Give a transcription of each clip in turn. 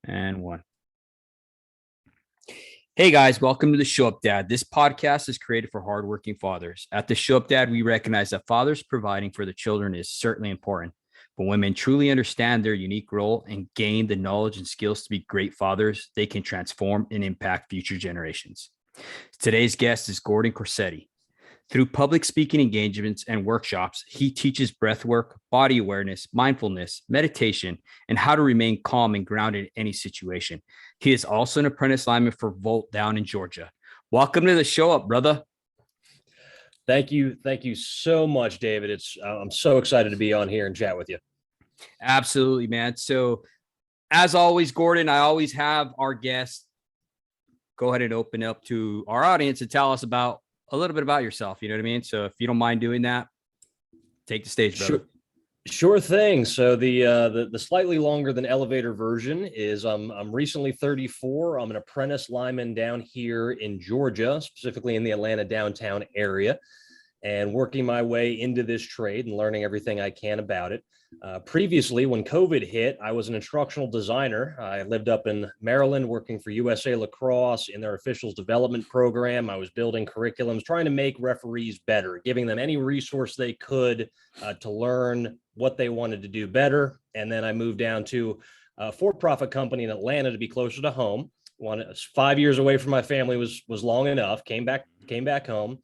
And one. Hey guys, welcome to the Show Up Dad. This podcast is created for hardworking fathers. At the Show Up Dad, we recognize that fathers providing for the children is certainly important. But when men truly understand their unique role and gain the knowledge and skills to be great fathers, they can transform and impact future generations. Today's guest is Gordon Corsetti. Through public speaking engagements and workshops, he teaches breathwork, body awareness, mindfulness, meditation, and how to remain calm and grounded in any situation. He is also an apprentice lineman for Volt down in Georgia. Welcome to the Show Up, brother. Thank you. Thank you so much, David. I'm so excited to be on here and chat with you. Absolutely, man. So as always, Gordon, I always have our guests go ahead and open up to our audience and tell us about a little bit about yourself. You know what I mean? So if you don't mind doing that, take the stage, brother. Sure thing. So the slightly longer than elevator version is I'm recently 34. I'm an apprentice lineman down here in Georgia, specifically in the Atlanta downtown area, and working my way into this trade and learning everything I can about it. Previously, when COVID hit, I was an instructional designer. I lived up in Maryland working for USA Lacrosse in their officials development program. I was building curriculums, trying to make referees better, giving them any resource they could to learn what they wanted to do better. And then I moved down to a for-profit company in Atlanta to be closer to home. 5 years away from my family was long enough. Came back home.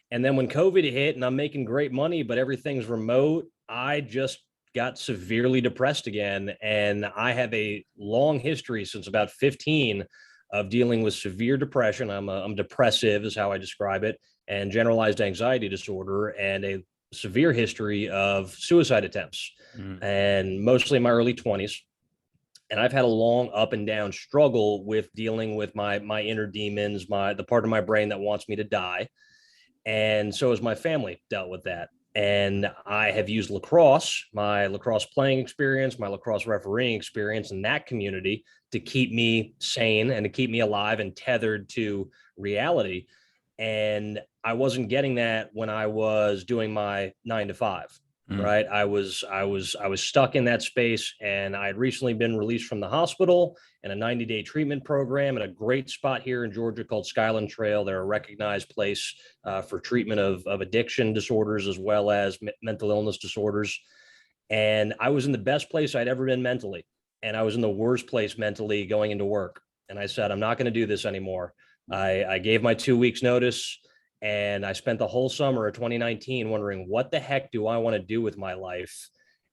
And then when COVID hit and I'm making great money, but everything's remote, I just got severely depressed again. And I have a long history since about 15 of dealing with severe depression. I'm depressive is how I describe it, and generalized anxiety disorder, and a severe history of suicide attempts, and mostly in my early 20s. And I've had a long up and down struggle with dealing with my inner demons, the part of my brain that wants me to die. And so has my family dealt with that. And I have used lacrosse, my lacrosse playing experience, my lacrosse refereeing experience in that community to keep me sane and to keep me alive and tethered to reality. And I wasn't getting that when I was doing my 9 to 5. Right. I was stuck in that space, and I had recently been released from the hospital in a 90-day treatment program at a great spot here in Georgia called Skyland Trail. They're a recognized place for treatment of addiction disorders as well as mental illness disorders. And I was in the best place I'd ever been mentally, and I was in the worst place mentally going into work. And I said, I'm not going to do this anymore. I gave my 2 weeks notice. And I spent the whole summer of 2019 wondering, what the heck do I want to do with my life?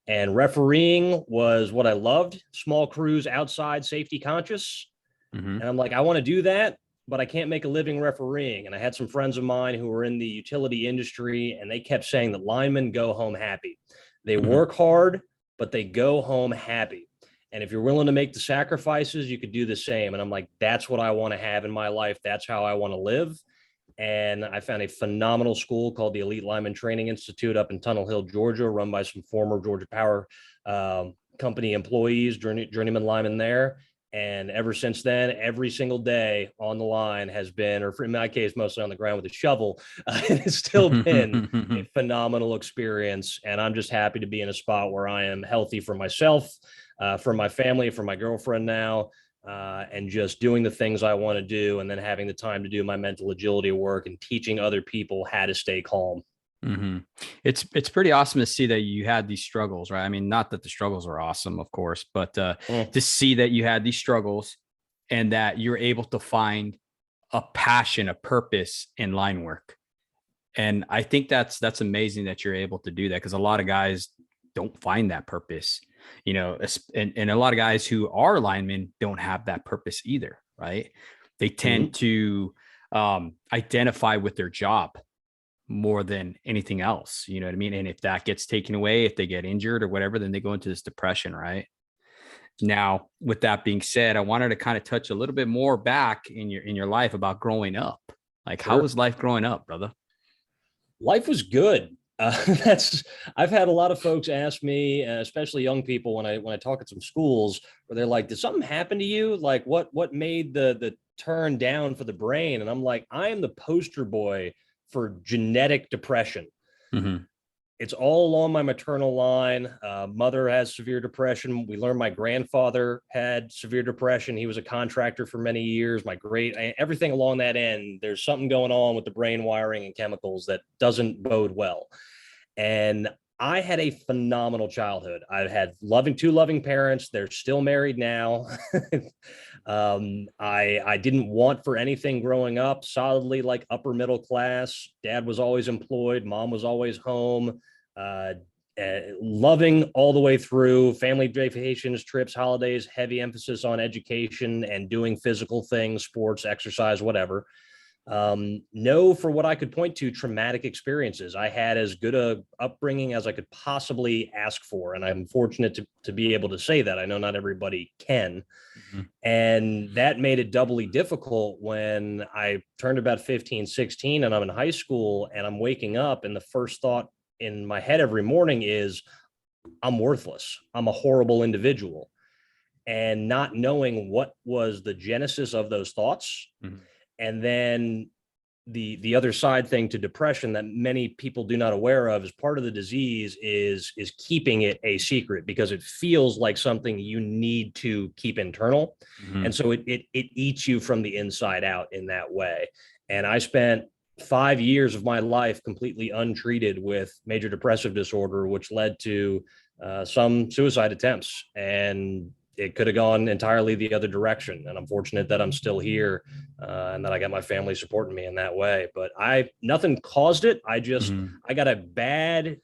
And refereeing was what I loved. Small crews, outside, safety conscious. And I'm like, I want to do that, but I can't make a living refereeing. And I had some friends of mine who were in the utility industry, and they kept saying that linemen go home happy. They work hard, but they go home happy. And if you're willing to make the sacrifices, you could do the same. And I'm like, that's what I want to have in my life. That's how I want to live. And I found a phenomenal school called the Elite Lineman Training Institute up in Tunnel Hill, Georgia, run by some former Georgia Power company employees, journeyman linemen there. And ever since then, every single day on the line has been, or in my case, mostly on the ground with a shovel. It has still been a phenomenal experience. And I'm just happy to be in a spot where I am healthy for myself, for my family, for my girlfriend now. And just doing the things I want to do, and then having the time to do my mental agility work and teaching other people how to stay calm. It's pretty awesome to see that you had these struggles, right? I mean, not that the struggles are awesome, of course, but to see that you had these struggles and that you're able to find a passion, a purpose in line work. And I think that's amazing that you're able to do that, because a lot of guys don't find that purpose. You know, and a lot of guys who are linemen don't have that purpose either, right? They tend to identify with their job more than anything else. You know what I mean? And if that gets taken away, if they get injured or whatever, then they go into this depression, right? Now, with that being said, I wanted to kind of touch a little bit more back in your life about growing up. Like, how was life growing up, brother? Life was good. I've had a lot of folks ask me, especially young people, when I talk at some schools, where they're like, did something happen to you? Like, what made the turn down for the brain? And I'm like, I am the poster boy for genetic depression. It's all along my maternal line. Mother has severe depression. We learned my grandfather had severe depression. He was a contractor for many years. Everything along that end, there's something going on with the brain wiring and chemicals that doesn't bode well. And I had a phenomenal childhood. I've had two loving parents. They're still married now. I didn't want for anything growing up, solidly like upper middle class. Dad was always employed. Mom was always home. Uh, Loving all the way through, family vacations, trips, holidays, heavy emphasis on education and doing physical things, sports, exercise, whatever. No, for what I could point to, traumatic experiences. I had as good a upbringing as I could possibly ask for. And I'm fortunate to be able to say that. I know not everybody can. Mm-hmm. And that made it doubly difficult when I turned about 15, 16, and I'm in high school and I'm waking up. And the first thought in my head every morning is, I'm worthless. I'm a horrible individual. And not knowing what was the genesis of those thoughts. Mm-hmm. And then the other side thing to depression that many people do not aware of is part of the disease is keeping it a secret because it feels like something you need to keep internal. Mm-hmm. And so it eats you from the inside out in that way. And I spent 5 years of my life completely untreated with major depressive disorder, which led to some suicide attempts. And it could have gone entirely the other direction. And I'm fortunate that I'm still here and that I got my family supporting me in that way. But nothing caused it. I got a bad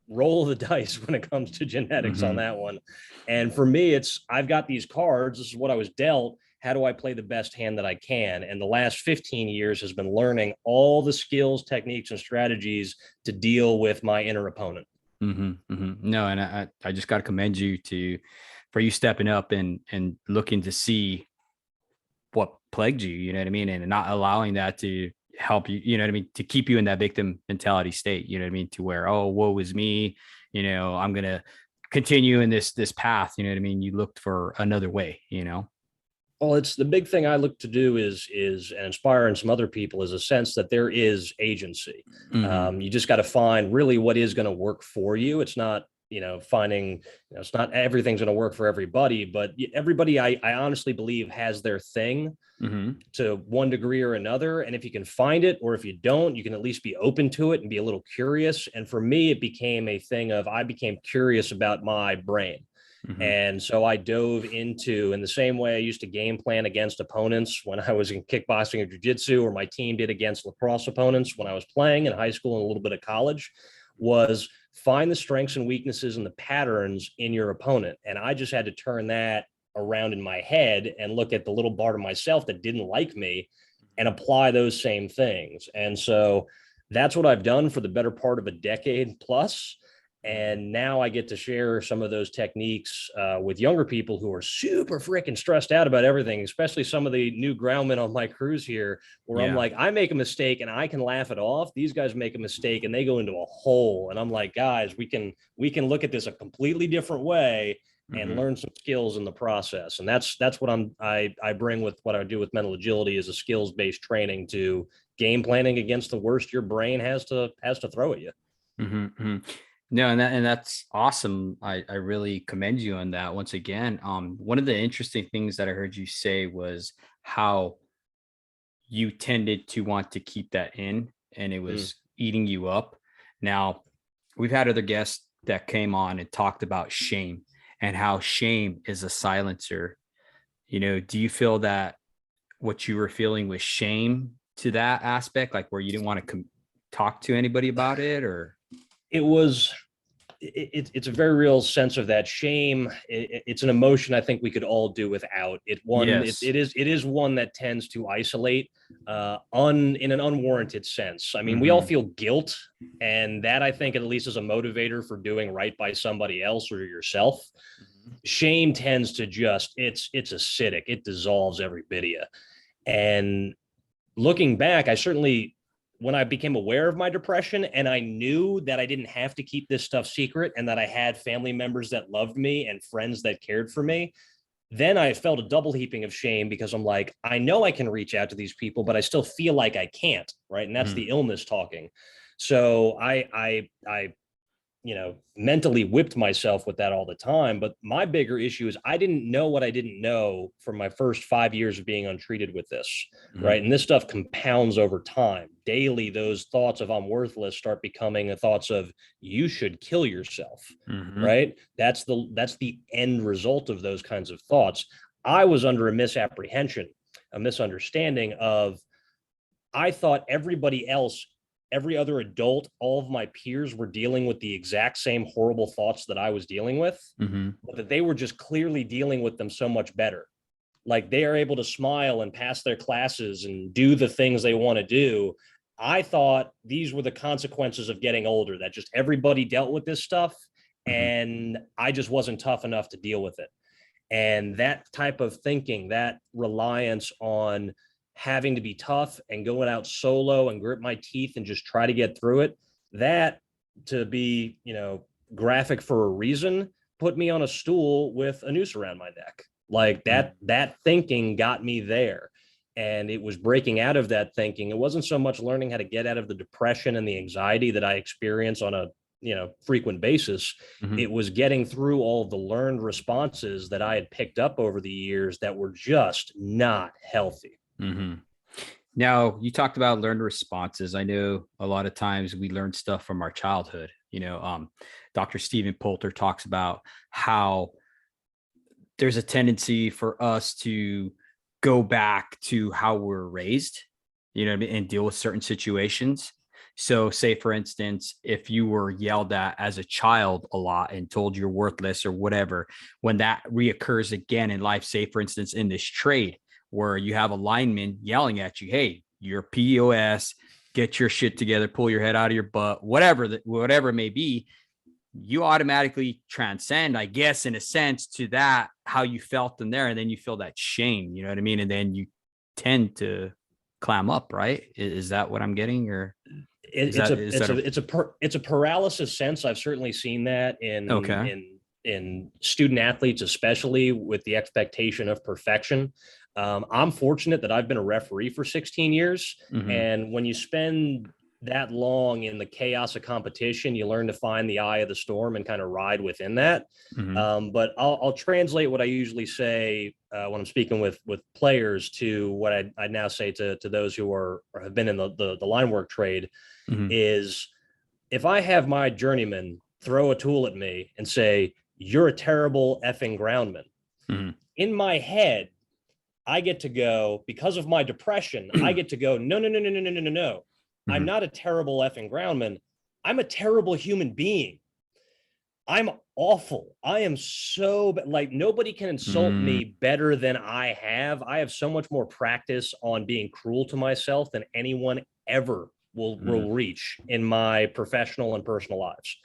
roll of the dice when it comes to genetics on that one. And for me, I've got these cards. This is what I was dealt. How do I play the best hand that I can? And the last 15 years has been learning all the skills, techniques, and strategies to deal with my inner opponent. No, and I just got to commend you for you stepping up and looking to see what plagued you, you know what I mean? And not allowing that to help you, you know what I mean? To keep you in that victim mentality state, you know what I mean? To where, oh, woe is me, I'm going to continue in this path, you know what I mean? You looked for another way, Well, it's the big thing I look to do is and inspiring some other people is a sense that there is agency. Mm-hmm. You just got to find really what is going to work for you. It's not, finding, it's not everything's going to work for everybody, but everybody I honestly believe has their thing to one degree or another. And if you can find it, or if you don't, you can at least be open to it and be a little curious. And for me, it became a thing of, I became curious about my brain. Mm-hmm. And so I dove into, in the same way I used to game plan against opponents when I was in kickboxing or jiu-jitsu, or my team did against lacrosse opponents when I was playing in high school and a little bit of college, was find the strengths and weaknesses and the patterns in your opponent. And I just had to turn that around in my head and look at the little part of myself that didn't like me and apply those same things. And so that's what I've done for the better part of a decade plus. And now I get to share some of those techniques with younger people who are super freaking stressed out about everything, especially some of the new groundmen on my crews here, where I'm like, I make a mistake and I can laugh it off. These guys make a mistake and they go into a hole. And I'm like, guys, we can look at this a completely different way and learn some skills in the process. And that's what I bring with what I do with mental agility, is a skills-based training to game planning against the worst your brain has to throw at you. No, and that's awesome. I really commend you on that once again. One of the interesting things that I heard you say was how you tended to want to keep that in, and it was eating you up. Now, we've had other guests that came on and talked about shame and how shame is a silencer. Do you feel that what you were feeling was shame to that aspect, like where you didn't want to talk to anybody about it? Or it's a very real sense of that shame. It's an emotion I think we could all do without. It is one that tends to isolate in an unwarranted sense. I mean, we all feel guilt, and that I think at least is a motivator for doing right by somebody else or yourself. Shame tends to it's acidic. It dissolves every bit of you. And looking back, I certainly, when I became aware of my depression and I knew that I didn't have to keep this stuff secret and that I had family members that loved me and friends that cared for me, then I felt a double heaping of shame, because I'm like, I know I can reach out to these people, but I still feel like I can't. Right. And that's the illness talking. So I mentally whipped myself with that all the time. But my bigger issue is I didn't know what I didn't know from my first 5 years of being untreated with this, right? And this stuff compounds over time. Daily, those thoughts of I'm worthless start becoming the thoughts of you should kill yourself, right? That's the end result of those kinds of thoughts. I was under a misapprehension, a misunderstanding of, I thought everybody else, every other adult, all of my peers were dealing with the exact same horrible thoughts that I was dealing with, but that they were just clearly dealing with them so much better. Like they are able to smile and pass their classes and do the things they want to do. I thought these were the consequences of getting older, that just everybody dealt with this stuff. And I just wasn't tough enough to deal with it. And that type of thinking, that reliance on having to be tough and going out solo and grit my teeth and just try to get through it, that, to be, graphic for a reason, put me on a stool with a noose around my neck. Like that thinking got me there. And it was breaking out of that thinking. It wasn't so much learning how to get out of the depression and the anxiety that I experience on a frequent basis. It was getting through all of the learned responses that I had picked up over the years that were just not healthy. Now, you talked about learned responses. I know a lot of times we learn stuff from our childhood. Dr. Stephen Poulter talks about how there's a tendency for us to go back to how we're raised, and deal with certain situations. So say, for instance, if you were yelled at as a child a lot and told you're worthless or whatever, when that reoccurs again in life, say, for instance, in this trade, where you have a lineman yelling at you, hey, you're POS, get your shit together, pull your head out of your butt, whatever it may be, you automatically transcend, I guess, in a sense, to that, how you felt in there. And then you feel that shame, you know what I mean? And then you tend to clam up, right? Is that what I'm getting? Or it's a paralysis sense. I've certainly seen that in student athletes, especially with the expectation of perfection. I'm fortunate that I've been a referee for 16 years. And when you spend that long in the chaos of competition, you learn to find the eye of the storm and kind of ride within that. But I'll translate what I usually say when I'm speaking with players to what I now say to those who have been in the line work trade, is if I have my journeyman throw a tool at me and say, you're a terrible effing groundman, in my head, I get to go, because of my depression, I get to go, no. I'm not a terrible effing groundman. I'm a terrible human being. I'm awful. I am so, like, nobody can insult me better than I have. I have so much more practice on being cruel to myself than anyone ever will reach in my professional and personal lives.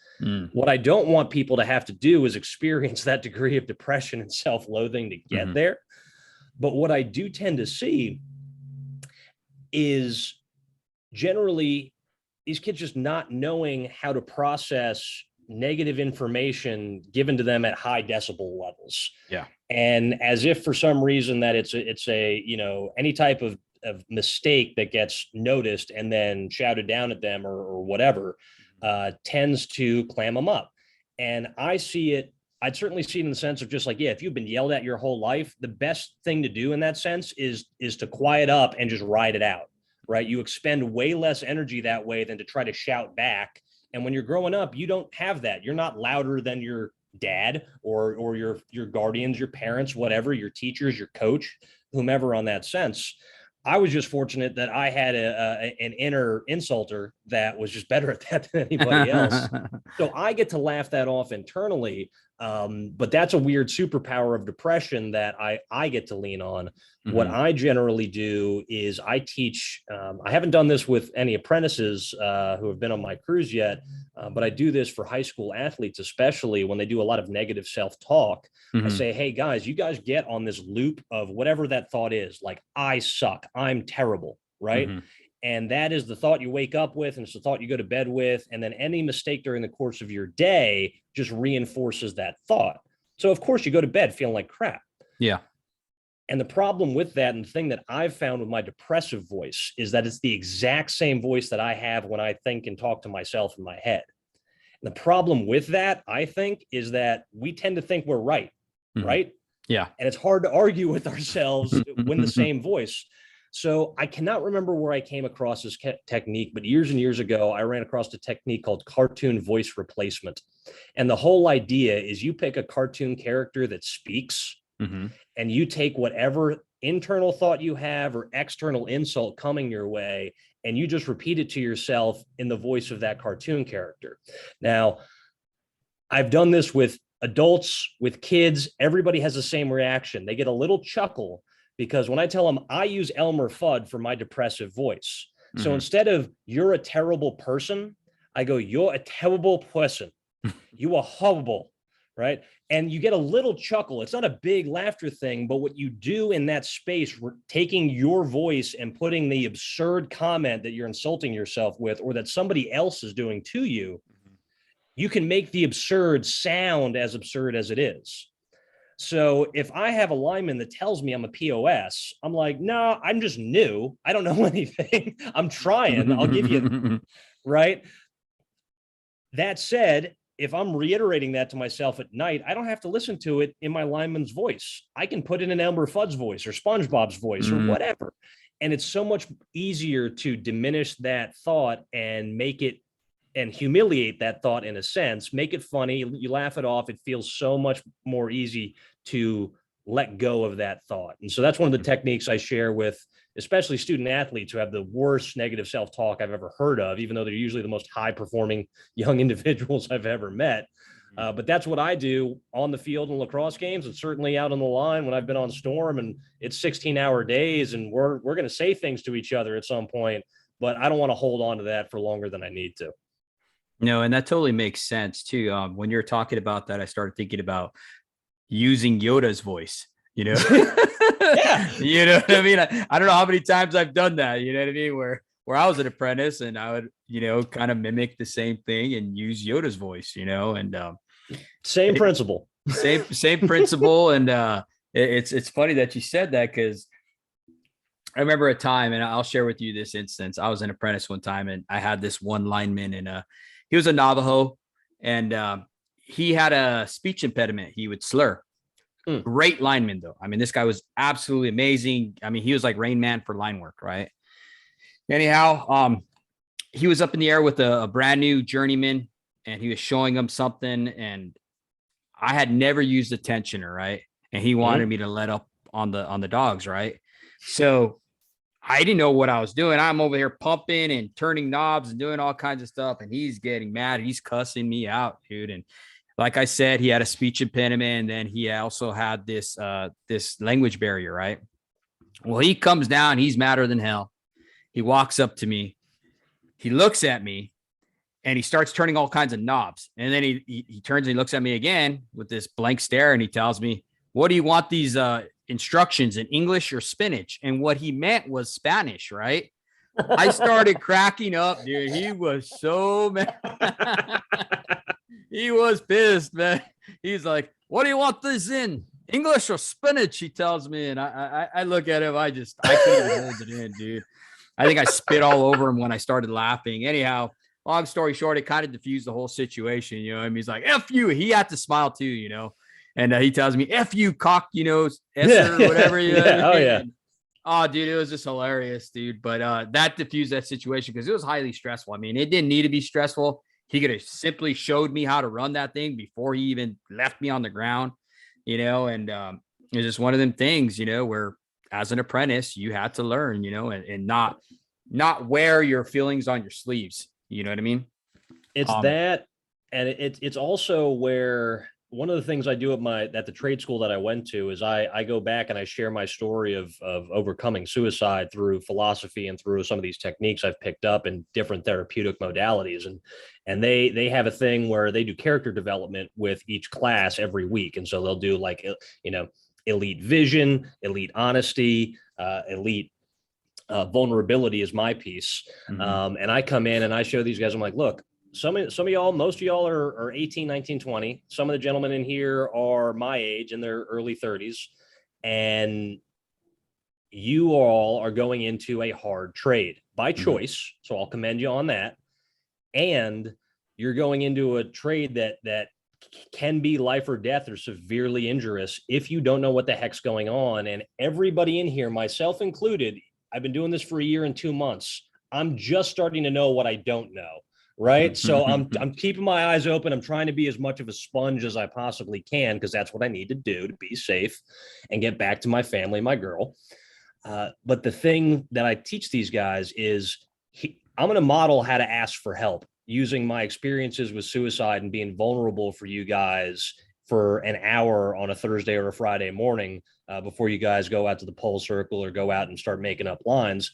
What I don't want people to have to do is experience that degree of depression and self-loathing to get there. But what I do tend to see is generally these kids just not knowing how to process negative information given to them at high decibel levels. Yeah. And as if for some reason that it's any type of mistake that gets noticed and then shouted down at them or whatever tends to clam them up. And I'd certainly see it in the sense of just like, if you've been yelled at your whole life, the best thing to do in that sense is to quiet up and just ride it out, right? You expend way less energy that way than to try to shout back. And when you're growing up, you don't have that. You're not louder than your dad or your guardians, your parents, whatever, your teachers, your coach, whomever on that sense. I was just fortunate that I had an inner insulter that was just better at that than anybody else. So I get to laugh that off internally. But that's a weird superpower of depression that I get to lean on. What I generally do is I teach, I haven't done this with any apprentices who have been on my cruise yet, but I do this for high school athletes, especially when they do a lot of negative self-talk. I say, hey guys, you guys get on this loop of whatever that thought is, like, I suck, I'm terrible, right? And that is the thought you wake up with, and it's the thought you go to bed with. And then any mistake during the course of your day just reinforces that thought. So of course you go to bed feeling like crap. Yeah. And the problem with that, and the thing that I've found with my depressive voice, is that it's the exact same voice that I have when I think and talk to myself in my head. The problem with that, I think, is that we tend to think we're right, right? Yeah. And it's hard to argue with ourselves when the same voice. So I cannot remember where I came across this technique, but years and years ago, I ran across a technique called cartoon voice replacement. And the whole idea is you pick a cartoon character that speaks, and you take whatever internal thought you have or external insult coming your way, and you just repeat it to yourself in the voice of that cartoon character. Now, I've done this with adults, with kids. Everybody has the same reaction. They get a little chuckle because when I tell them I use Elmer Fudd for my depressive voice. So instead of you're a terrible person, I go, you're a terrible person. You are horrible, right? And you get a little chuckle. It's not a big laughter thing, but what you do in that space, taking your voice and putting the absurd comment that you're insulting yourself with, or that somebody else is doing to you, you can make the absurd sound as absurd as it is. So if I have a lineman that tells me I'm a POS, I'm like, no, I'm just new. I don't know anything. I'm trying. I'll give you, right? That said, if I'm reiterating that to myself at night, I don't have to listen to it in my lineman's voice. I can put it in Elmer Fudd's voice or SpongeBob's voice or whatever. And it's so much easier to diminish that thought and make it and humiliate that thought in a sense, make it funny. You laugh it off. It feels so much more easy to let go of that thought. And so that's one of the techniques I share with especially student athletes who have the worst negative self-talk I've ever heard of, even though they're usually the most high-performing young individuals I've ever met. But that's what I do on the field in lacrosse games, and certainly out on the line when I've been on storm and it's 16-hour days and we're going to say things to each other at some point, but I don't want to hold on to that for longer than I need to. No, and that totally makes sense too. When you're talking about that, I started thinking about using Yoda's voice, Yeah. You know what I mean? I don't know how many times I've done that, you know what I mean? Where I was an apprentice and I would, kind of mimic the same thing and use Yoda's voice, and same principle. Same principle. And it's funny that you said that, because I remember a time, and I'll share with you this instance. I was an apprentice one time and I had this one lineman, and he was a Navajo, and he had a speech impediment. He would slur. Great lineman, though. I mean, this guy was absolutely amazing. I mean, he was like Rain Man for line work, right? Anyhow, he was up in the air with a brand new journeyman, and he was showing him something, and I had never used a tensioner, right? And he wanted me to let up on the dogs, right? So I didn't know what I was doing. I'm over here pumping and turning knobs and doing all kinds of stuff, and he's getting mad. He's cussing me out, dude. And like I said, he had a speech impediment, and then he also had this language barrier, right? Well, he comes down, he's madder than hell. He walks up to me, he looks at me, and he starts turning all kinds of knobs. And then he turns and he looks at me again with this blank stare, and he tells me, "What do you want these instructions in English or spinach?" And what he meant was Spanish, right? I started cracking up, dude. He was so mad. He was pissed, man. He's like, "What do you want this in? English or spinach?" He tells me, and I look at him. I couldn't even hold it in, dude. I think I spit all over him when I started laughing. Anyhow, long story short, it kind of diffused the whole situation. I mean, he's like, "F you." He had to smile too, and he tells me, "F you, cock," Esser, whatever. Oh, yeah. Oh, dude, it was just hilarious, dude. But that diffused that situation because it was highly stressful. I mean, it didn't need to be stressful. He could have simply showed me how to run that thing before he even left me on the ground, and it's just one of them things, where as an apprentice, you had to learn, and not wear your feelings on your sleeves. You know what I mean? It's that, and it's also where one of the things I do at the trade school that I went to is I go back and I share my story of overcoming suicide through philosophy and through some of these techniques I've picked up in different therapeutic modalities. And they have a thing where they do character development with each class every week. And so they'll do like, elite vision, elite honesty, elite vulnerability is my piece. And I come in and I show these guys, I'm like, look, some of y'all, most of y'all are 18, 19, 20. Some of the gentlemen in here are my age in their early 30s. And you all are going into a hard trade by choice. So I'll commend you on that. And you're going into a trade that can be life or death or severely injurious if you don't know what the heck's going on. And everybody in here, myself included, I've been doing this for a year and 2 months. I'm just starting to know what I don't know. Right. So I'm keeping my eyes open. I'm trying to be as much of a sponge as I possibly can, because that's what I need to do to be safe and get back to my family, my girl. But the thing that I teach these guys is I'm going to model how to ask for help using my experiences with suicide and being vulnerable for you guys for an hour on a Thursday or a Friday morning before you guys go out to the pole circle or go out and start making up lines.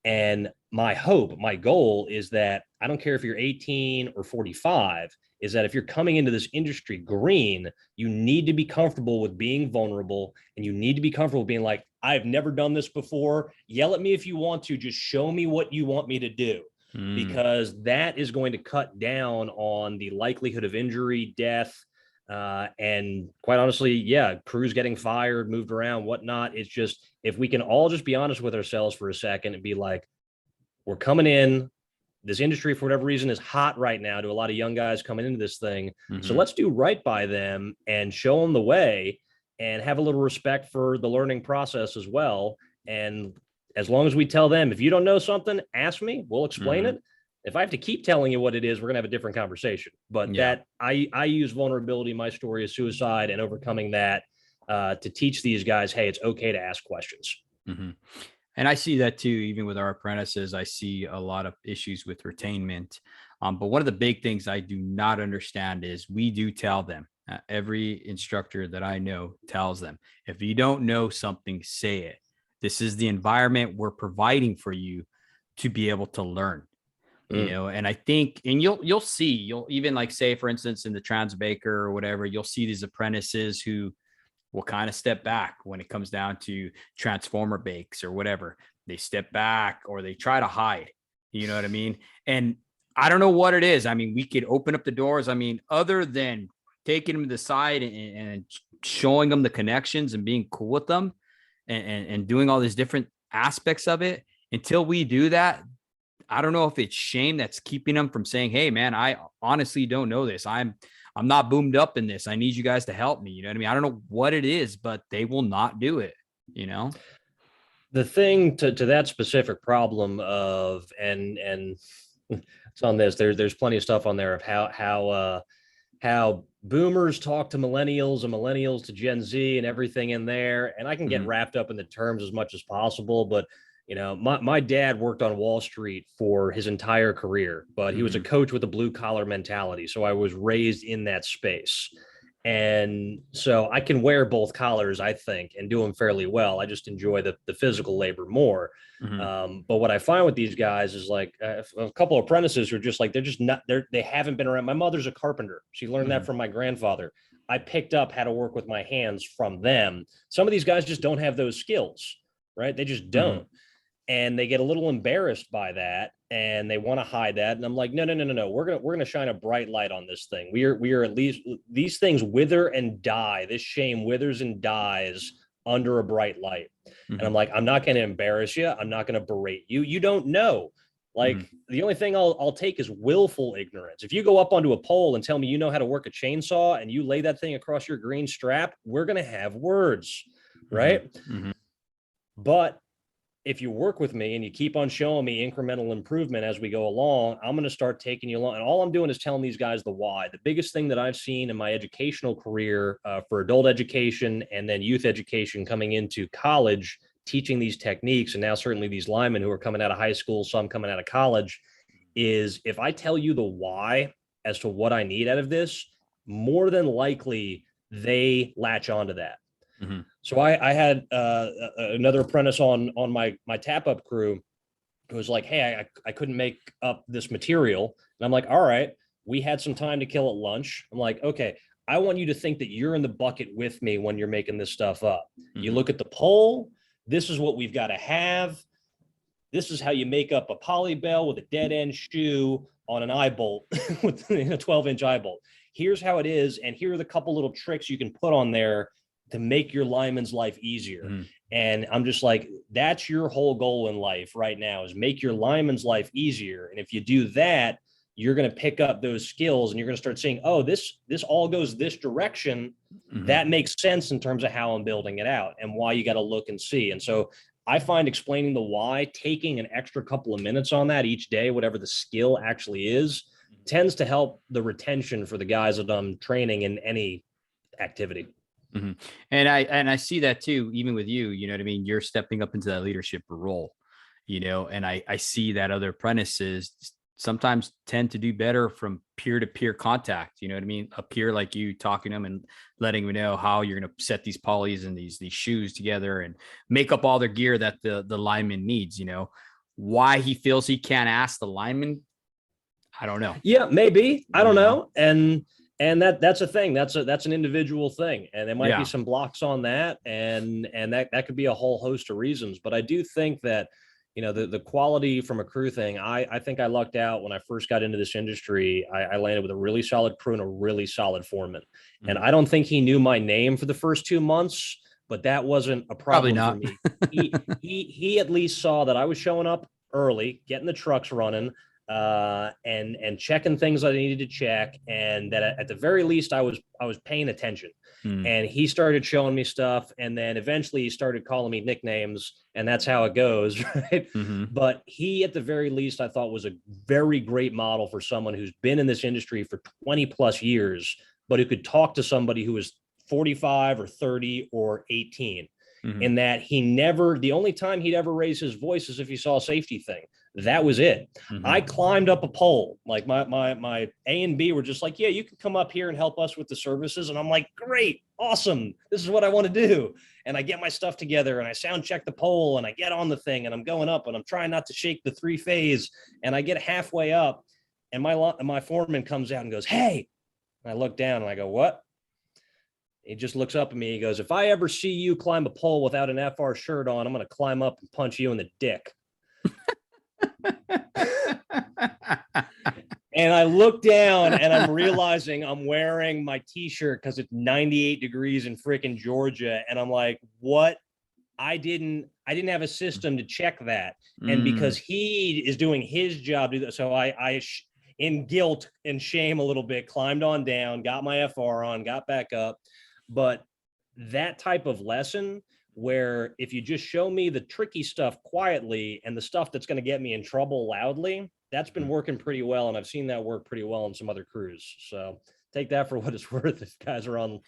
And my hope, my goal is that I don't care if you're 18 or 45, is that if you're coming into this industry green, you need to be comfortable with being vulnerable, and you need to be comfortable being like, I've never done this before. Yell at me if you want to, just show me what you want me to do, because that is going to cut down on the likelihood of injury, death, and quite honestly, yeah, crews getting fired, moved around, whatnot. It's just, if we can all just be honest with ourselves for a second and be like, we're coming in, this industry for whatever reason is hot right now to a lot of young guys coming into this thing. So let's do right by them and show them the way, and have a little respect for the learning process as well. And as long as we tell them, if you don't know something, ask me, we'll explain it. If I have to keep telling you what it is, we're going to have a different conversation. But that I use vulnerability, my story of suicide and overcoming that to teach these guys, hey, it's okay to ask questions. And I see that too, even with our apprentices. I see a lot of issues with retainment. But one of the big things I do not understand is we do tell them, every instructor that I know tells them, if you don't know something, say it. This is the environment we're providing for you to be able to learn. You know, and I think, and you'll see, you'll even like say, for instance, in the Transbaker or whatever, you'll see these apprentices who will kind of step back when it comes down to transformer bakes or whatever. They step back or they try to hide, you know what I mean? And I don't know what it is. I mean, we could open up the doors. I mean, other than taking them to the side and showing them the connections and being cool with them and doing all these different aspects of it, until we do that, I don't know if it's shame that's keeping them from saying, hey man, I honestly don't know this. I'm not boomed up in this. I need you guys to help me. You know what I mean? I don't know what it is, but they will not do it, you know? The thing to that specific problem of, and it's on this, there's plenty of stuff on there of how boomers talk to millennials and millennials to Gen Z and everything in there. And I can get wrapped up in the terms as much as possible, but you know, my dad worked on Wall Street for his entire career, but he was a coach with a blue collar mentality. So I was raised in that space. And so I can wear both collars, I think, and do them fairly well. I just enjoy the physical labor more. But what I find with these guys is like a couple of apprentices who are just like, they haven't been around. My mother's a carpenter. She learned that from my grandfather. I picked up how to work with my hands from them. Some of these guys just don't have those skills, right? They just don't. And they get a little embarrassed by that, and they want to hide that. And I'm like, no. We're gonna shine a bright light on this thing. We are at least, these things wither and die. This shame withers and dies under a bright light. And I'm like, I'm not going to embarrass you. I'm not going to berate you. You don't know. Like the only thing I'll take is willful ignorance. If you go up onto a pole and tell me you know how to work a chainsaw and you lay that thing across your green strap, we're going to have words, right? But if you work with me and you keep on showing me incremental improvement as we go along, I'm going to start taking you along. And all I'm doing is telling these guys the why. The biggest thing that I've seen in my educational career for adult education and then youth education coming into college, teaching these techniques, and now certainly these linemen who are coming out of high school, some coming out of college, is if I tell you the why as to what I need out of this, more than likely they latch onto that. So I had another apprentice on my tap up crew who was like, hey, I couldn't make up this material. And I'm like, all right, we had some time to kill at lunch. I'm like, okay, I want you to think that you're in the bucket with me when you're making this stuff up. You look at the pole. This is what we've got to have. This is how you make up a poly bell with a dead end shoe on an eye bolt with a 12-inch eye bolt. Here's how it is. And here are the couple little tricks you can put on there to make your lineman's life easier. And I'm just like, that's your whole goal in life right now, is make your lineman's life easier. And if you do that, you're going to pick up those skills and you're going to start seeing, oh, this all goes this direction. Mm-hmm. That makes sense in terms of how I'm building it out and why you got to look and see. And so I find explaining the why, taking an extra couple of minutes on that each day, whatever the skill actually is, tends to help the retention for the guys that I'm training in any activity. Mm-hmm. And I see that too, even with you, you know what I mean? You're stepping up into that leadership role, you know, and I see that other apprentices sometimes tend to do better from peer-to-peer contact. You know what I mean? A peer like you talking to them and letting them know how you're going to set these polys and these shoes together and make up all their gear that the lineman needs, you know. Why he feels he can't ask the lineman, I don't know. Yeah, maybe. I don't know. And that's a thing. That's an individual thing. And there might be some blocks on that. And that could be a whole host of reasons. But I do think that, you know, the quality from a crew thing, I think I lucked out when I first got into this industry. I landed with a really solid crew and a really solid foreman. Mm-hmm. And I don't think he knew my name for the first 2 months, but that wasn't a problem for me. He at least saw that I was showing up early, getting the trucks running, and checking things I needed to check, and that at the very least I was paying attention. And he started showing me stuff, and then eventually he started calling me nicknames, and that's how it goes, right? But he, at the very least, I thought was a very great model for someone who's been in this industry for 20 plus years, but who could talk to somebody who was 45 or 30 or 18. In that the only time he'd ever raise his voice is if he saw a safety thing. That was it. I climbed up a pole. Like my A and B were just like, yeah, you can come up here and help us with the services. And I'm like, great, awesome. This is what I want to do. And I get my stuff together and I sound check the pole and I get on the thing and I'm going up and I'm trying not to shake the 3-phase. And I get halfway up and my foreman comes out and goes, hey. And I look down and I go, what? He just looks up at me. He goes, if I ever see you climb a pole without an FR shirt on, I'm going to climb up and punch you in the dick. And I look down and I'm realizing I'm wearing my t-shirt because it's 98 degrees in freaking Georgia. And I'm like, what? I didn't have a system to check that. And because he is doing his job, so I in guilt and shame a little bit, climbed on down, got my FR on, got back up. But that type of lesson where if you just show me the tricky stuff quietly and the stuff that's going to get me in trouble loudly, that's been working pretty well. And I've seen that work pretty well in some other crews. So take that for what it's worth if guys are on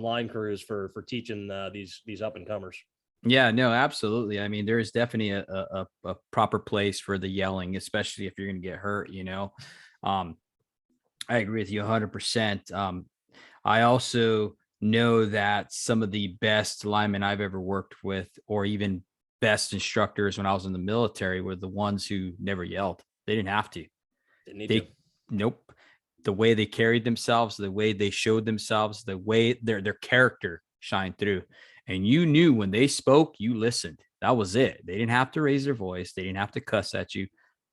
line crews for teaching these up and comers. Yeah, no, absolutely. I mean, there is definitely a proper place for the yelling, especially if you're going to get hurt, you know. I agree with you 100%. I also know that some of the best linemen I've ever worked with, or even best instructors when I was in the military, were the ones who never yelled. They didn't have to. Nope. The way they carried themselves, the way they showed themselves, the way their character shined through. And you knew when they spoke, you listened. That was it. They didn't have to raise their voice. They didn't have to cuss at you.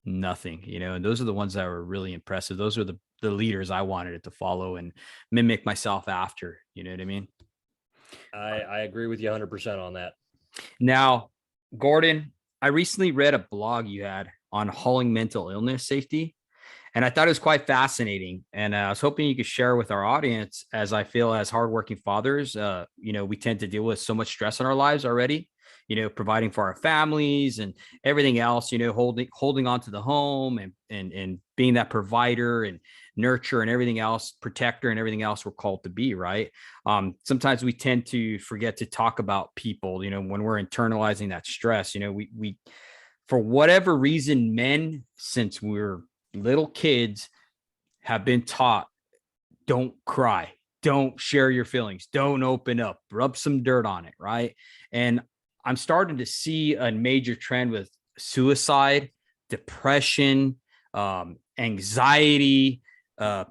Nothing, you know, and those are the ones that were really impressive. Those were the leaders I wanted it to follow and mimic myself after, you know what I mean? I agree with you 100% on that. Now, Gordon, I recently read a blog you had on hauling mental illness safety, and I thought it was quite fascinating. And I was hoping you could share with our audience, as I feel as hardworking fathers, you know, we tend to deal with so much stress in our lives already, you know, providing for our families and everything else, you know, holding on to the home and being that provider and nurture and everything else, protector and everything else we're called to be, right? Sometimes we tend to forget to talk about people, you know, when we're internalizing that stress. You know, we for whatever reason, men, since we're little kids, have been taught, don't cry, don't share your feelings, don't open up, rub some dirt on it, right? And I'm starting to see a major trend with suicide, depression, anxiety.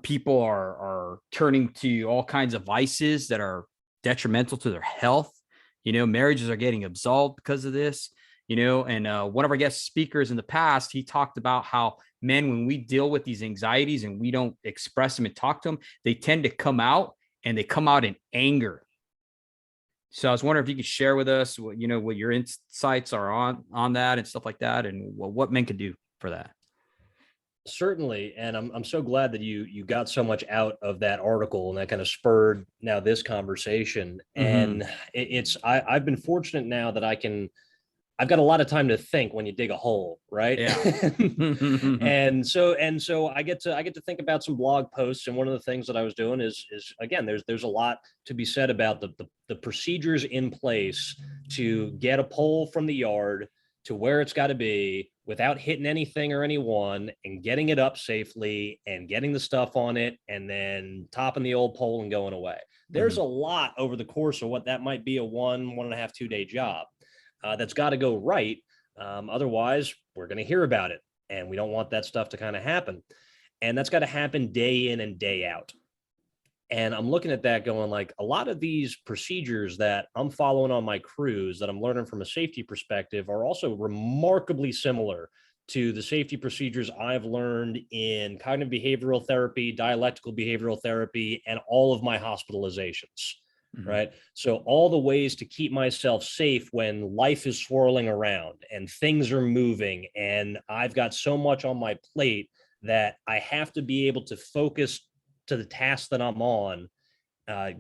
People are turning to all kinds of vices that are detrimental to their health. You know, marriages are getting absolved because of this, you know, and one of our guest speakers in the past, he talked about how men, when we deal with these anxieties and we don't express them and talk to them, they tend to come out, and they come out in anger. So I was wondering if you could share with us what, you know, what your insights are on that and stuff like that, and what men could do for that. Certainly, and I'm so glad that you got so much out of that article, and that kind of spurred now this conversation. Mm-hmm. And I've been fortunate now that I've got a lot of time to think when you dig a hole, right? Yeah. And so I get to think about some blog posts. And one of the things that I was doing is again, there's a lot to be said about the procedures in place to get a pole from the yard to where it's got to be without hitting anything or anyone, and getting it up safely and getting the stuff on it, and then topping the old pole and going away. There's Mhm. a lot over the course of what that might be a 1.5, 2 day job that's got to go right. Otherwise, we're going to hear about it. And we don't want that stuff to kind of happen. And that's got to happen day in and day out. And I'm looking at that going like a lot of these procedures that I'm following on my crews that I'm learning from a safety perspective are also remarkably similar to the safety procedures I've learned in cognitive behavioral therapy, dialectical behavioral therapy, and all of my hospitalizations. Mhm. Right. So, all the ways to keep myself safe when life is swirling around and things are moving, and I've got so much on my plate that I have to be able to focus to the task that I'm on,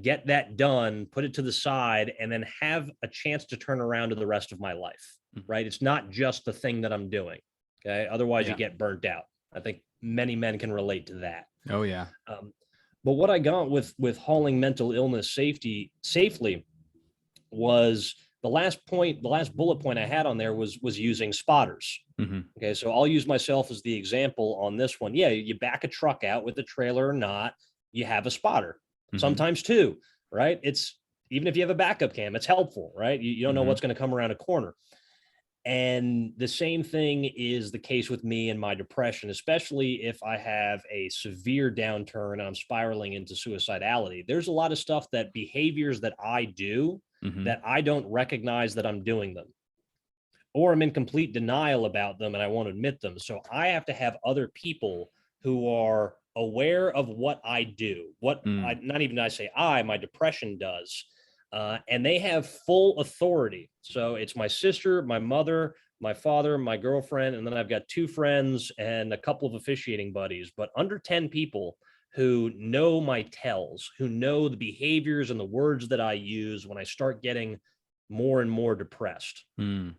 get that done, put it to the side, and then have a chance to turn around to the rest of my life. Mhm. Right. It's not just the thing that I'm doing. Okay. Otherwise, you Yeah. get burnt out. I think many men can relate to that. Oh yeah. Um, but what I got with hauling mental illness safely was the last bullet point I had on there was using spotters. Mhm. Okay, so I'll use myself as the example on this one. Yeah, you back a truck out with a trailer or not, you have a spotter, Mhm. sometimes two, right? It's even if you have a backup cam, it's helpful, right? You don't know Mhm. what's going to come around a corner. And the same thing is the case with me and my depression, especially if I have a severe downturn and I'm spiraling into suicidality. There's a lot of stuff that behaviors that I do Mhm. that I don't recognize that I'm doing them, or I'm in complete denial about them and I won't admit them. So I have to have other people who are aware of what I do, Mm. not even I say my depression does. And they have full authority. So it's my sister, my mother, my father, my girlfriend, and then I've got two friends and a couple of officiating buddies, but under 10 people who know my tells, who know the behaviors and the words that I use when I start getting more and more depressed. Mm.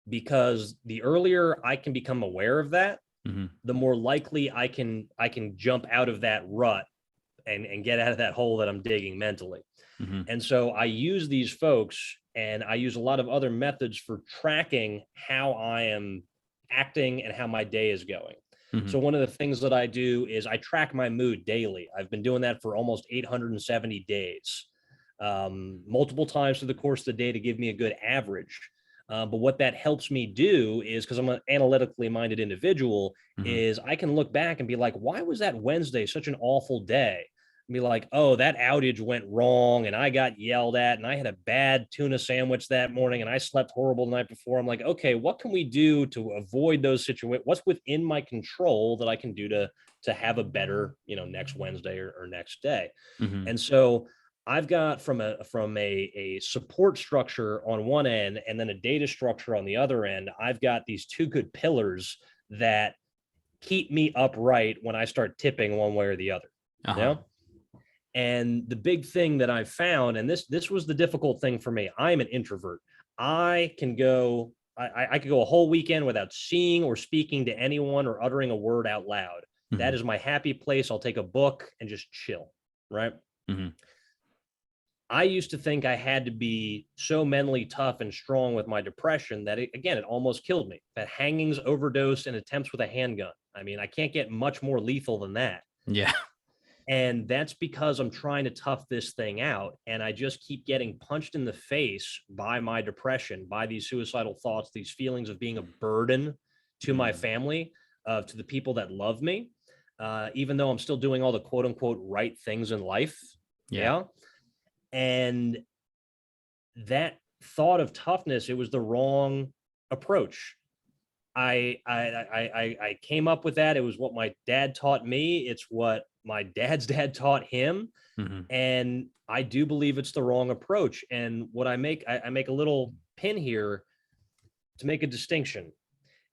Because the earlier I can become aware of that, Mhm. the more likely I can jump out of that rut and get out of that hole that I'm digging mentally. Mhm. And so I use these folks, and I use a lot of other methods for tracking how I am acting and how my day is going. So Mhm. one of the things that I do is I track my mood daily. I've been doing that for almost 870 days, multiple times through the course of the day to give me a good average. But what that helps me do is, because I'm an analytically minded individual, Mhm. is I can look back and be like, why was that Wednesday such an awful day? Be like, oh, that outage went wrong and I got yelled at and I had a bad tuna sandwich that morning and I slept horrible the night before. I'm like, okay, what can we do to avoid those situations? What's within my control that I can do to have a better, next Wednesday or next day? Mhm. And so I've got from a support structure on one end and then a data structure on the other end. I've got these two good pillars that keep me upright when I start tipping one way or the other. You Uh-huh. know? And the big thing that I've found, and this was the difficult thing for me, I'm an introvert. I can go, I could go a whole weekend without seeing or speaking to anyone or uttering a word out loud. That Mhm. is my happy place. I'll take a book and just chill. Right. Mhm. I used to think I had to be so mentally tough and strong with my depression that it almost killed me. That hangings, overdose, and attempts with a handgun. I mean, I can't get much more lethal than that. Yeah. And that's because I'm trying to tough this thing out. And I just keep getting punched in the face by my depression, by these suicidal thoughts, these feelings of being a burden to my Mm. family, to the people that love me, even though I'm still doing all the quote unquote right things in life. Yeah. Yeah. And that thought of toughness, it was the wrong approach. I came up with that. It was what my dad taught me. It's what my dad's dad taught him. Mhm. And I do believe it's the wrong approach. And what I make a little pin here to make a distinction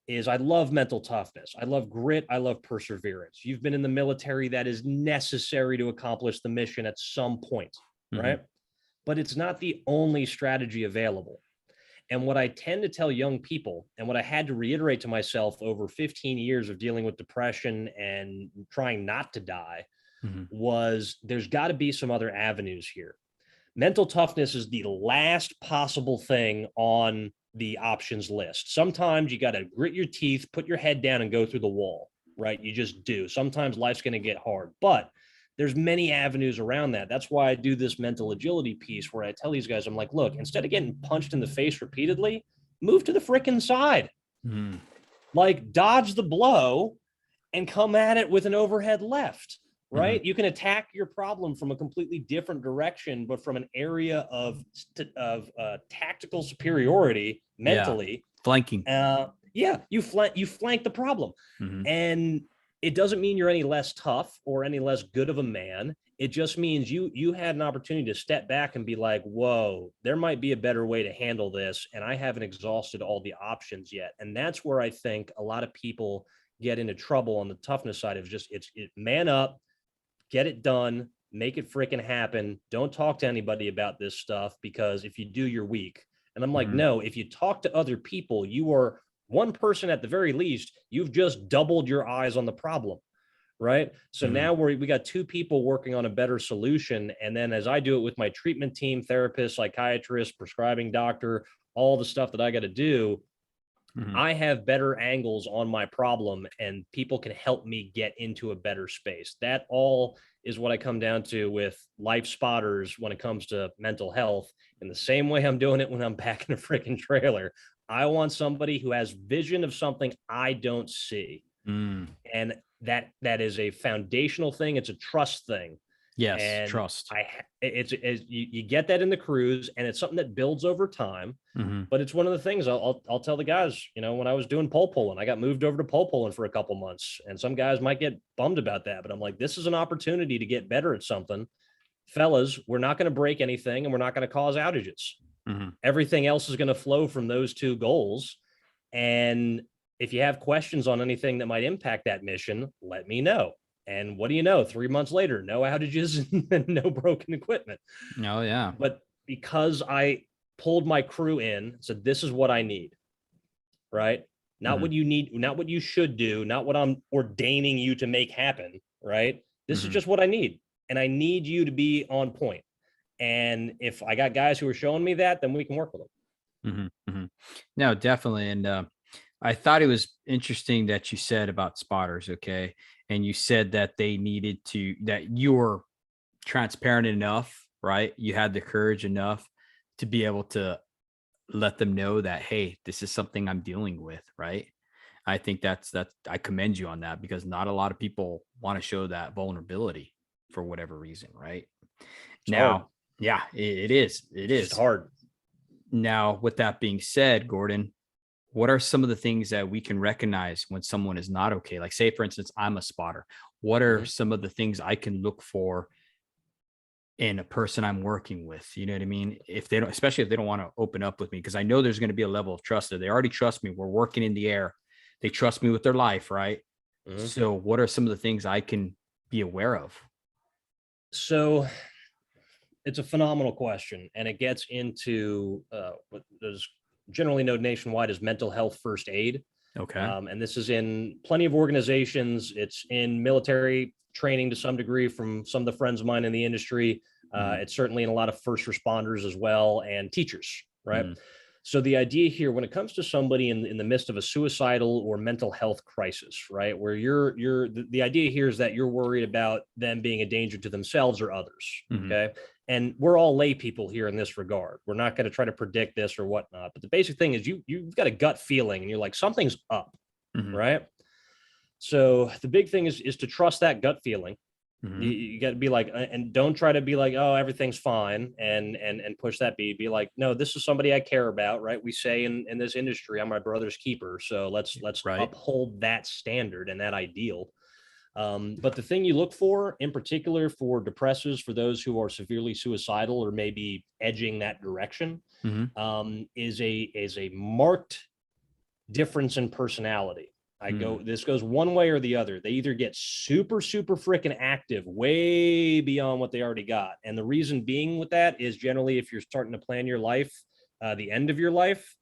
is I love mental toughness. I love grit. I love perseverance. You've been in the military. That is necessary to accomplish the mission at some point, right? But it's not the only strategy available. And what I tend to tell young people, and what I had to reiterate to myself over 15 years of dealing with depression and trying not to die, was there's got to be some other avenues here. Mental toughness is the last possible thing on the options list. Sometimes you got to grit your teeth, put your head down and go through the wall, right? You just do. Sometimes life's going to get hard, but there's many avenues around that. That's why I do this mental agility piece where I tell these guys, I'm like, look, instead of getting punched in the face repeatedly, move to the freaking side. Like dodge the blow and come at it with an overhead left, right? You can attack your problem from a completely different direction, but from an area of tactical superiority mentally. Flanking. You flank the problem. And it doesn't mean you're any less tough or any less good of a man. It just means you had an opportunity to step back and be like, whoa, there might be a better way to handle this. And I haven't exhausted all the options yet. And that's where I think a lot of people get into trouble on the toughness side of just it's man up, get it done, make it freaking happen. Don't talk to anybody about this stuff, because if you do, you're weak. And I'm like, no, if you talk to other people, you are one person at the very least, you've just doubled your eyes on the problem, right? So now we got two people working on a better solution. And then as I do it with my treatment team, therapist, psychiatrist, prescribing doctor, all the stuff that I got to do, I have better angles on my problem and people can help me get into a better space. That all is what I come down to with life spotters when it comes to mental health. In the same way I'm doing it when I'm packing a freaking trailer. I want somebody who has vision of something I don't see. And that is a foundational thing. It's a trust thing. Yes, and trust. It's you get that in the cruise, and it's something that builds over time. But it's one of the things I'll tell the guys, when I was doing pole pulling, I got moved over to pole pulling for a couple months, and some guys might get bummed about that, but I'm like, this is an opportunity to get better at something. Fellas, we're not going to break anything and we're not going to cause outages. Everything else is going to flow from those two goals. And if you have questions on anything that might impact that mission, let me know. And what do you know? 3 months later, no outages and no broken equipment. Oh, yeah. But because I pulled my crew in, said, this is what I need, right? Not what you need, not what you should do, not what I'm ordaining you to make happen, right? This is just what I need. And I need you to be on point. And if I got guys who are showing me that, then we can work with them. No, definitely. And I thought it was interesting that you said about spotters. Okay. And you said that they needed that you were transparent enough, right? You had the courage enough to be able to let them know that, hey, this is something I'm dealing with, right? I think that's I commend you on that, because not a lot of people want to show that vulnerability for whatever reason, right? It's hard. Yeah, it is. It is hard. Now, with that being said, Gordon, what are some of the things that we can recognize when someone is not okay? Like, say, for instance, I'm a spotter. What are some of the things I can look for in a person I'm working with? You know what I mean? If they don't, especially if they don't want to open up with me, because I know there's going to be a level of trust there. They already trust me. We're working in the air. They trust me with their life, right? So what are some of the things I can be aware of? So it's a phenomenal question, and it gets into what is generally known nationwide as mental health first aid. Okay. And this is in plenty of organizations. It's in military training to some degree from some of the friends of mine in the industry. It's certainly in a lot of first responders as well, and teachers, right? So the idea here, when it comes to somebody in the midst of a suicidal or mental health crisis, right, where the idea here is that you're worried about them being a danger to themselves or others, okay? And we're all lay people here in this regard. We're not going to try to predict this or whatnot. But the basic thing is you've got a gut feeling and you're like, something's up, right? So the big thing is to trust that gut feeling. You got to be like, and don't try to be like, oh, everything's fine, and push that. Be like, no, this is somebody I care about, right? We say in this industry, I'm my brother's keeper. So let's uphold that standard and that ideal. But the thing you look for in particular for depressors, for those who are severely suicidal or maybe edging that direction, is a marked difference in personality. This goes one way or the other. They either get super, super freaking active, way beyond what they already got. And the reason being with that is generally if you're starting to plan your life, the end of your life,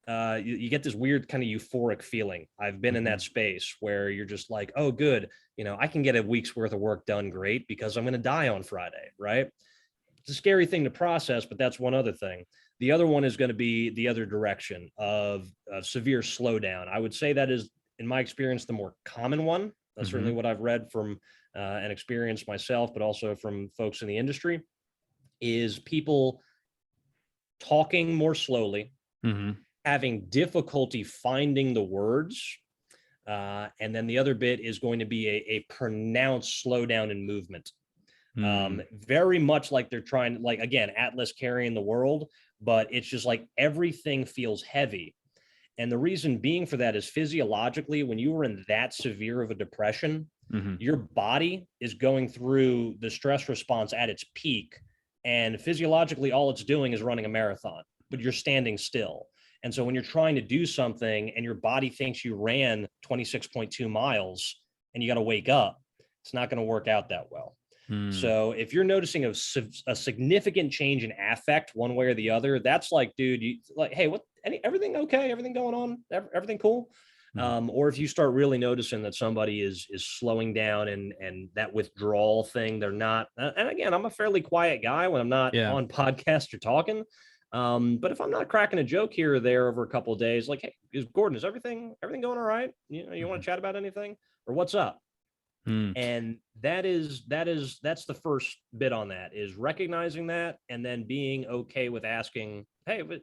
you get this weird kind of euphoric feeling. I've been in that space where you're just like, oh, good. I can get a week's worth of work done. Great. Because I'm going to die on Friday. Right. It's a scary thing to process, but that's one other thing. The other one is going to be the other direction of severe slowdown. I would say that is, in my experience, the more common one. That's certainly what I've read from and experienced myself, but also from folks in the industry, is people talking more slowly, having difficulty finding the words. And then the other bit is going to be a pronounced slowdown in movement. Very much like they're trying, like, again, Atlas carrying the world, but it's just like everything feels heavy. And the reason being for that is physiologically, when you are in that severe of a depression, your body is going through the stress response at its peak. And physiologically, all it's doing is running a marathon, but you're standing still. And so when you're trying to do something and your body thinks you ran 26.2 miles and you got to wake up, it's not going to work out that well. So if you're noticing a significant change in affect one way or the other, that's like, dude, hey, everything okay? Everything going on? Everything cool? Or if you start really noticing that somebody is slowing down and that withdrawal thing, they're not. And again, I'm a fairly quiet guy when I'm not on podcast or talking. But if I'm not cracking a joke here or there over a couple of days, like, hey, Gordon, is everything going all right? You want to chat about anything, or what's up? And that's the first bit on that, is recognizing that and then being okay with asking, hey, but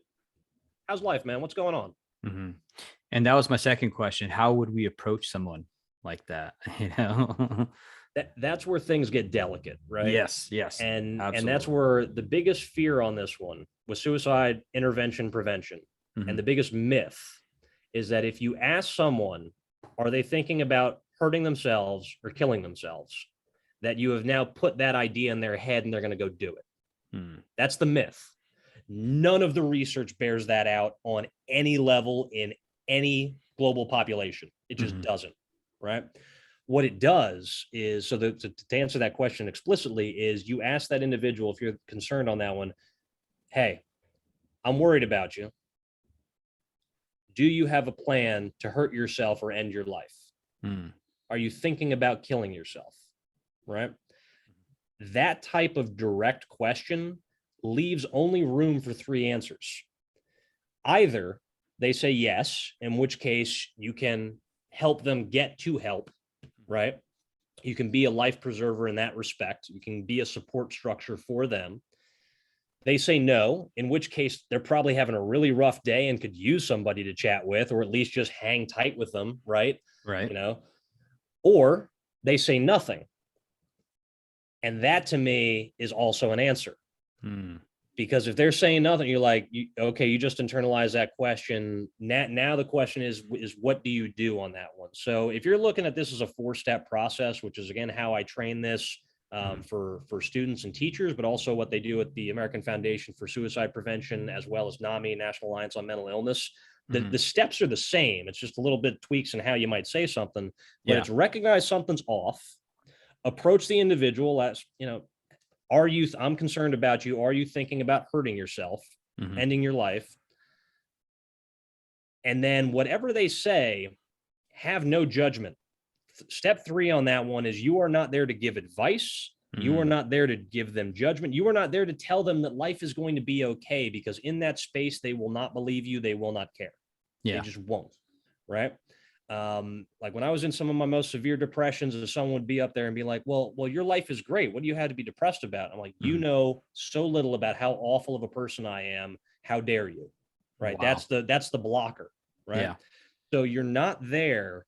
how's life, man? What's going on? And that was my second question. How would we approach someone like that? That's where things get delicate, right? Yes. And absolutely. And that's where the biggest fear on this one was suicide intervention prevention. And the biggest myth is that if you ask someone, are they thinking about hurting themselves or killing themselves, that you have now put that idea in their head and they're going to go do it. That's the myth. None of the research bears that out on any level in any global population. It just doesn't, right? What it does is, so to answer that question explicitly, is you ask that individual, if you're concerned on that one, hey, I'm worried about you. Do you have a plan to hurt yourself or end your life? Are you thinking about killing yourself? Right? That type of direct question leaves only room for three answers. Either they say yes, in which case you can help them get to help, right? You can be a life preserver in that respect. You can be a support structure for them. They say no, in which case they're probably having a really rough day and could use somebody to chat with, or at least just hang tight with them, right? Right. Or they say nothing. And that to me is also an answer. Because if they're saying nothing, you're like, okay, you just internalize that question. Now the question is what do you do on that one? So if you're looking at this as a 4-step process, which is again how I train this for students and teachers, but also what they do at the American Foundation for Suicide Prevention, as well as NAMI, National Alliance on Mental Illness. The steps are the same. It's just a little bit tweaks in how you might say something, but it's recognize something's off, approach the individual as, I'm concerned about you. Are you thinking about hurting yourself, ending your life? And then whatever they say, have no judgment. Step 3 on that one is you are not there to give advice. You are not there to give them judgment. You are not there to tell them that life is going to be okay, because in that space, they will not believe you. They will not care. They just won't. Right. Like when I was in some of my most severe depressions, someone would be up there and be like, well, your life is great. What do you have to be depressed about? I'm like, you know so little about how awful of a person I am. How dare you? Right. Wow. That's the blocker. Right. Yeah. So you're not there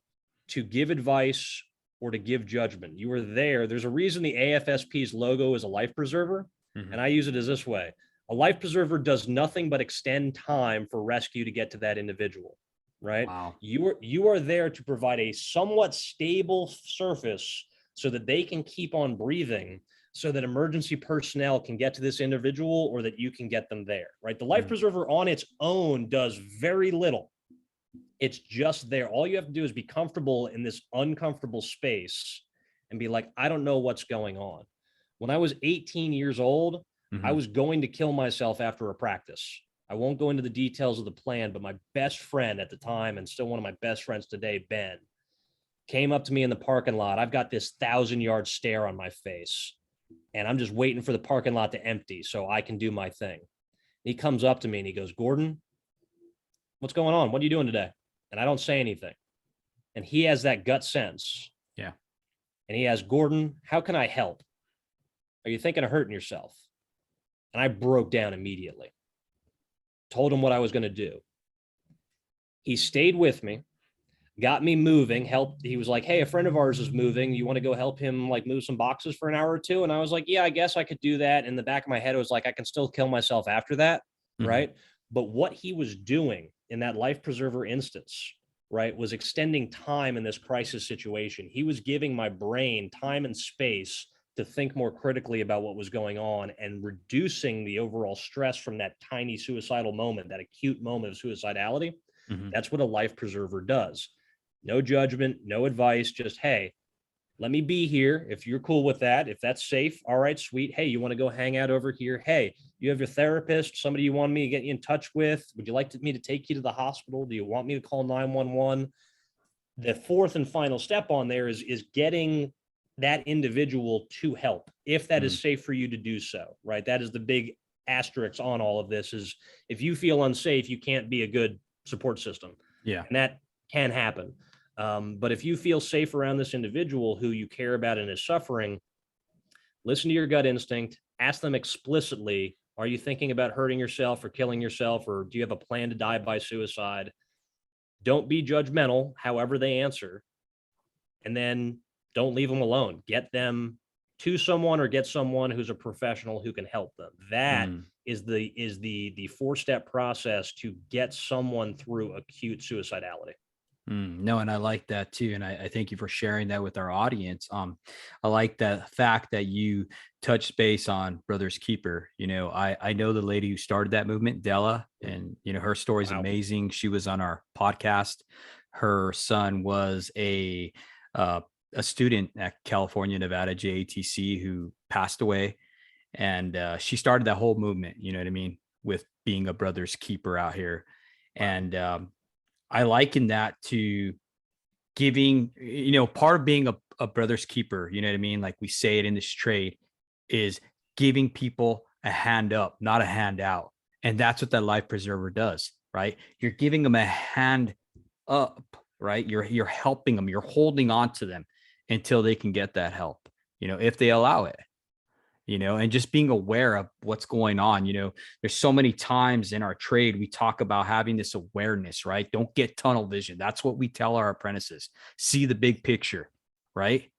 to give advice or to give judgment. You are there. There's a reason the AFSP's logo is a life preserver. And I use it as this way. A life preserver does nothing but extend time for rescue to get to that individual. Right. Wow. You are there to provide a somewhat stable surface so that they can keep on breathing, so that emergency personnel can get to this individual, or that you can get them there. Right. The life preserver on its own does very little. It's just there. All you have to do is be comfortable in this uncomfortable space and be like, I don't know what's going on. When I was 18 years old, I was going to kill myself after a practice. I won't go into the details of the plan, but my best friend at the time, and still one of my best friends today, Ben, came up to me in the parking lot. I've got this 1,000-yard stare on my face, and I'm just waiting for the parking lot to empty so I can do my thing. He comes up to me and he goes, Gordon, what's going on? What are you doing today? And I don't say anything. And he has that gut sense. Yeah. And he asks, Gordon, how can I help? Are you thinking of hurting yourself? And I broke down immediately. Told him what I was going to do. He stayed with me, got me moving, helped. He was like, hey, a friend of ours is moving. You want to go help him like move some boxes for an hour or two? And I was like, yeah, I guess I could do that. In the back of my head, it was like, I can still kill myself after that. Right. But what he was doing in that life preserver instance, right, was extending time in this crisis situation. He was giving my brain time and space to think more critically about what was going on and reducing the overall stress from that tiny suicidal moment, that acute moment of suicidality. That's what a life preserver does. No judgment, no advice, just, hey, let me be here. If you're cool with that, if that's safe, all right, sweet. Hey, you want to go hang out over here? Hey, you have your therapist, somebody you want me to get you in touch with? Would you like me to take you to the hospital? Do you want me to call 911? The fourth and final step on there is getting that individual to help, if that is safe for you to do so, right? That is the big asterisk on all of this, is if you feel unsafe, you can't be a good support system. Yeah. And that can happen. But if you feel safe around this individual who you care about and is suffering, listen to your gut instinct, ask them explicitly, are you thinking about hurting yourself or killing yourself, or do you have a plan to die by suicide? Don't be judgmental, however they answer, and then don't leave them alone. Get them to someone, or get someone who's a professional who can help them. That is the 4-step process to get someone through acute suicidality. No, and I like that too. And I thank you for sharing that with our audience. I like the fact that you touched base on Brothers Keeper. I know the lady who started that movement, Della, and her story is amazing. She was on our podcast. Her son was a student at California, Nevada, JATC, who passed away. And she started that whole movement, you know what I mean, with being a Brothers Keeper out here. And I liken that to giving, part of being a Brother's Keeper, you know what I mean? Like we say it in this trade, is giving people a hand up, not a hand out. And that's what that life preserver does, right? You're giving them a hand up, right? You're helping them, you're holding on to them until they can get that help, if they allow it. And just being aware of what's going on. There's so many times in our trade, we talk about having this awareness, right? Don't get tunnel vision. That's what we tell our apprentices. See the big picture, right?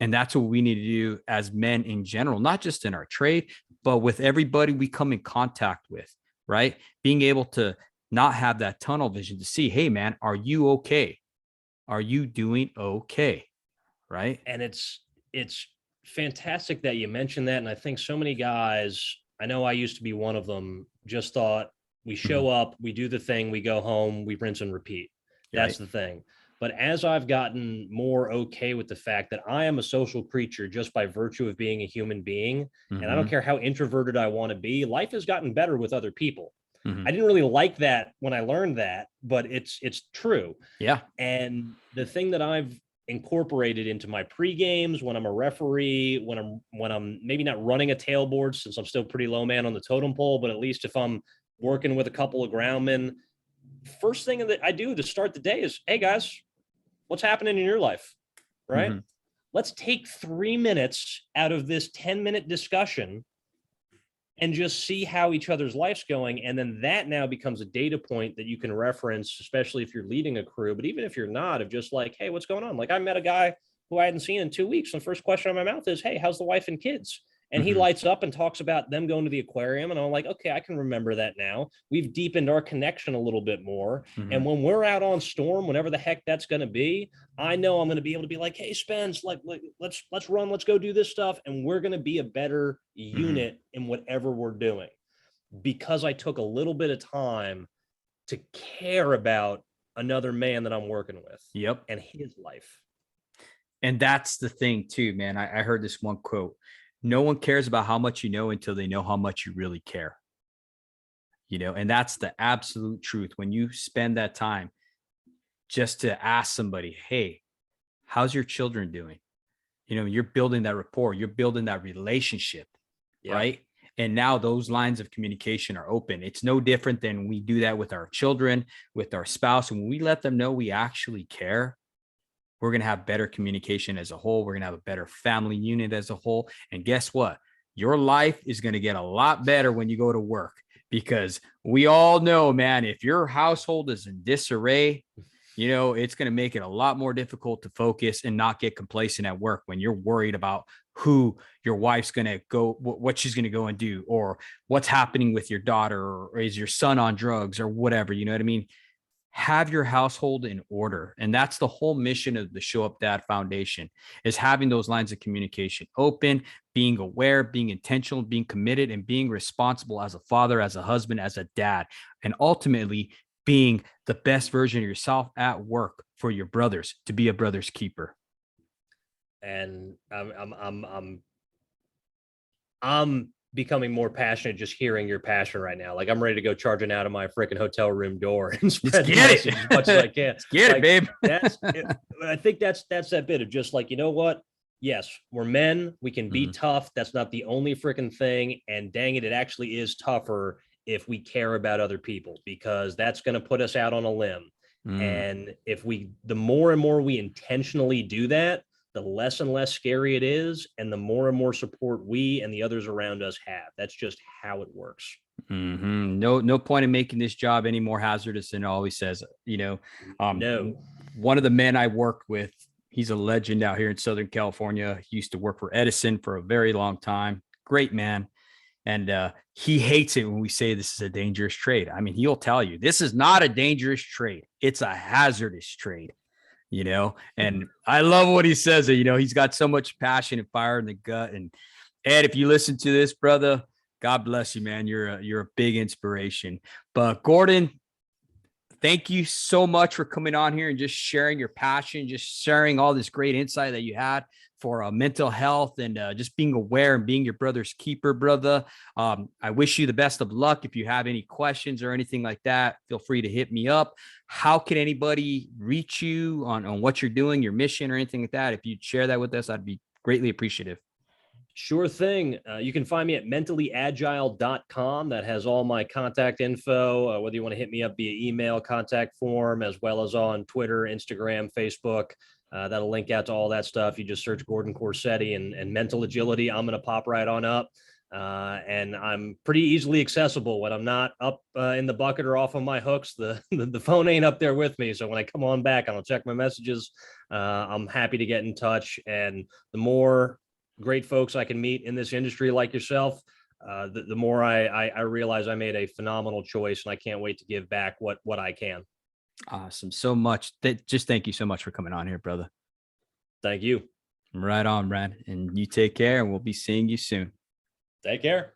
And that's what we need to do as men in general, not just in our trade, but with everybody we come in contact with, right? Being able to not have that tunnel vision to see, hey, man, are you okay? Are you doing okay? Right? And it's fantastic that you mentioned that. And I think so many guys, I know I used to be one of them, just thought we show up, we do the thing, we go home, we rinse and repeat. That's the thing. But as I've gotten more okay with the fact that I am a social creature just by virtue of being a human being, and I don't care how introverted I want to be, life has gotten better with other people. I didn't really like that when I learned that, but it's true. Yeah. And the thing that I've incorporated into my pre-games, when I'm a referee, when I'm maybe not running a tailboard, since I'm still pretty low man on the totem pole, but at least if I'm working with a couple of groundmen, first thing that I do to start the day is, hey guys, what's happening in your life? Right? Let's take 3 minutes out of this 10-minute discussion and just see how each other's life's going. And then that now becomes a data point that you can reference, especially if you're leading a crew. But even if you're not, of just like, hey, what's going on? Like I met a guy who I hadn't seen in 2 weeks. And the first question on my mouth is, hey, how's the wife and kids? And he lights up and talks about them going to the aquarium. And I'm like, okay, I can remember that now. We've deepened our connection a little bit more. And when we're out on storm, whenever the heck that's going to be, I know I'm going to be able to be like, hey, Spence, like let's run, let's go do this stuff. And we're going to be a better unit in whatever we're doing, because I took a little bit of time to care about another man that I'm working with. Yep. And his life. And that's the thing too, man. I heard this one quote. No one cares about how much you know until they know how much you really care. And that's the absolute truth. When you spend that time just to ask somebody, hey, how's your children doing? You're building that rapport, you're building that relationship, right? And now those lines of communication are open. It's no different than we do that with our children, with our spouse. And when we let them know we actually care, we're going to have better communication as a whole. We're going to have a better family unit as a whole. And guess what? Your life is going to get a lot better when you go to work, because we all know, man, if your household is in disarray, it's going to make it a lot more difficult to focus and not get complacent at work when you're worried about who your wife's going to go, what she's going to go and do, or what's happening with your daughter, or is your son on drugs or whatever. You know what I mean? Have your household in order. And that's the whole mission of the Show Up Dad Foundation, is having those lines of communication open, being aware, being intentional, being committed, and being responsible as a father, as a husband, as a dad, and ultimately being the best version of yourself at work for your brothers, to be a brother's keeper. And I'm becoming more passionate just hearing your passion right now. Like, I'm ready to go charging out of my freaking hotel room door and spread the message as much as I can. Get it, babe. I think that's that bit of just like, you know what? Yes, we're men. We can be tough. That's not the only freaking thing. And dang it, it actually is tougher if we care about other people, because that's going to put us out on a limb. And if the more and more we intentionally do that, the less and less scary it is, and the more and more support we and the others around us have. That's just how it works. No point in making this job any more hazardous than it always says. No. One of the men I worked with, he's a legend out here in Southern California. He used to work for Edison for a very long time. Great man. And he hates it when we say this is a dangerous trade. I mean, he'll tell you this is not a dangerous trade. It's a hazardous trade, and I love what he says. He's got so much passion and fire in the gut. And Ed, if you listen to this, brother, God bless you, man. You're a big inspiration. But Gordon, thank you so much for coming on here and just sharing your passion, just sharing all this great insight that you had for mental health, and just being aware and being your brother's keeper, brother. I wish you the best of luck. If you have any questions or anything like that, feel free to hit me up. How can anybody reach you on what you're doing, your mission or anything like that? If you'd share that with us, I'd be greatly appreciative. Sure thing. You can find me at mentallyagile.com. That has all my contact info, whether you want to hit me up via email, contact form, as well as on Twitter, Instagram, Facebook. That'll link out to all that stuff. You just search Gordon Corsetti and mental agility. I'm going to pop right on up. And I'm pretty easily accessible when I'm not up in the bucket or off on my hooks. The phone ain't up there with me. So when I come on back, I'll check my messages. I'm happy to get in touch. And the more great folks I can meet in this industry like yourself, the more I realize I made a phenomenal choice, and I can't wait to give back what I can. Awesome. So much. Just thank you so much for coming on here, brother. Thank you. Right on, Brad. And you take care, and we'll be seeing you soon. Take care.